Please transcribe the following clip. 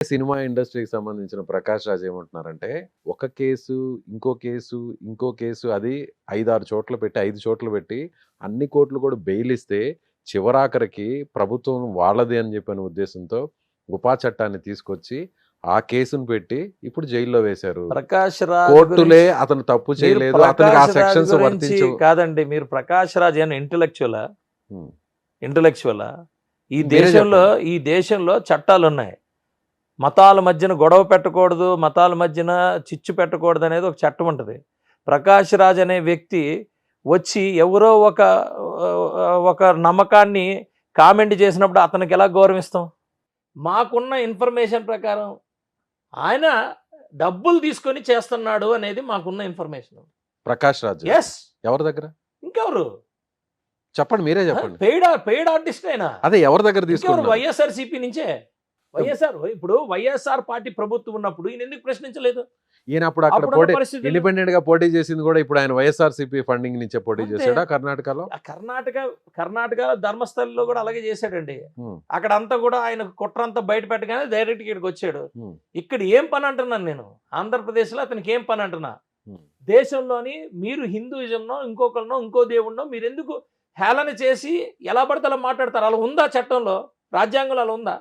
Cinema ఇండస్ట్రీకి సంబంధించిన ప్రకాష్ రాజ్ ఏమంటున్నారంటే, ఒక కేసు, ఇంకో కేసు, ఇంకో కేసు అది 5, 6 చోట్ల పెట్టి, 5 చోట్ల పెట్టి అన్ని కోర్టులు కూడా బెయిల్ ఇస్తే చివరాఖరికి ప్రభుత్వం వాళ్ళది అని చెప్పిన ఉద్దేశంతో ఉపా చట్టాన్ని తీసుకొచ్చి ఆ కేసును పెట్టి ఇప్పుడు జైల్లో వేశారు. ప్రకాష్ రాజ్ కోర్టులే అతను తప్పు చేయలేదు, అతనికి ఆ సెక్షన్స్ వర్తించవు. కాదండి, మీరు ప్రకాష్ రాజ్ అని ఇంటలెక్చువలా హ్మ్. ఇంటలెక్చువలా ఈ మీరే దేశంలో చెప్పండి. ఈ దేశంలో చట్టాలు ఉన్నాయి. మతాల మధ్యన గొడవ పెట్టకూడదు, మతాల మధ్యన చిచ్చు పెట్టకూడదు అనేది ఒక చట్టం ఉంటుంది. ప్రకాష్ రాజ్ అనే వ్యక్తి వచ్చి ఎవరో ఒక నమ్మకాన్ని కామెంట్ చేసినప్పుడు అతనికి ఎలా గౌరవిస్తాం? మాకున్న ఇన్ఫర్మేషన్ ప్రకారం ఆయన డబ్బులు తీసుకొని చేస్తున్నాడు అనేది మాకున్న ఇన్ఫర్మేషన్. ప్రకాష్ రాజ్ ఎస్, ఎవరి దగ్గర ఇంకెవరు చెప్పండి, మీరే చెప్పండి. పెయిడ్ ఆర్టిస్ట్ అయినా అదే ఎవరి దగ్గర ఇంకెవరు? తీసుకున్నారు? వైఎస్ఆర్సీపీ నుంచే. ఇప్పుడు వైఎస్ఆర్ పార్టీ ప్రభుత్వం ఉన్నప్పుడు ఈయన ఎందుకు ప్రశ్నించలేదు? ఈయన అప్పుడు అక్కడ అప్పుడున్న పోటీ పరిస్థితుల్లో- ఇండిపెండెంట్ గా పోటీ చేసింది కూడా ఇప్పుడు ఆయన వైఎస్ఆర్సీపీ ఫండింగ్ నుంచే పోటీ అంతే. చేశాడా కర్ణాటకలో? ఆ కర్ణాటక ధర్మస్థలిలో కూడా అలాగే చేశాడండి. హ్మ్. అక్కడ అంతా కూడా ఆయన కుట్రంతా బయట పెట్టగానే డైరెక్ట్ ఇక్కడికి వచ్చాడు. హ్మ్. ఇక్కడ ఏం పని అంటున్నాను నేను? ఆంధ్రప్రదేశ్లో అతనికి ఏం పని అంటున్నా? హ్మ్. దేశంలోని మీరు హిందూయిజంనో ఇంకొకరినో ఇంకో దేవుడినో మీరు ఎందుకు హేళన చేసి ఎలా పడితే అలా మాట్లాడతారు? అలా ఉందా చట్టంలో, రాజ్యాంగంలో అలా ఉందా?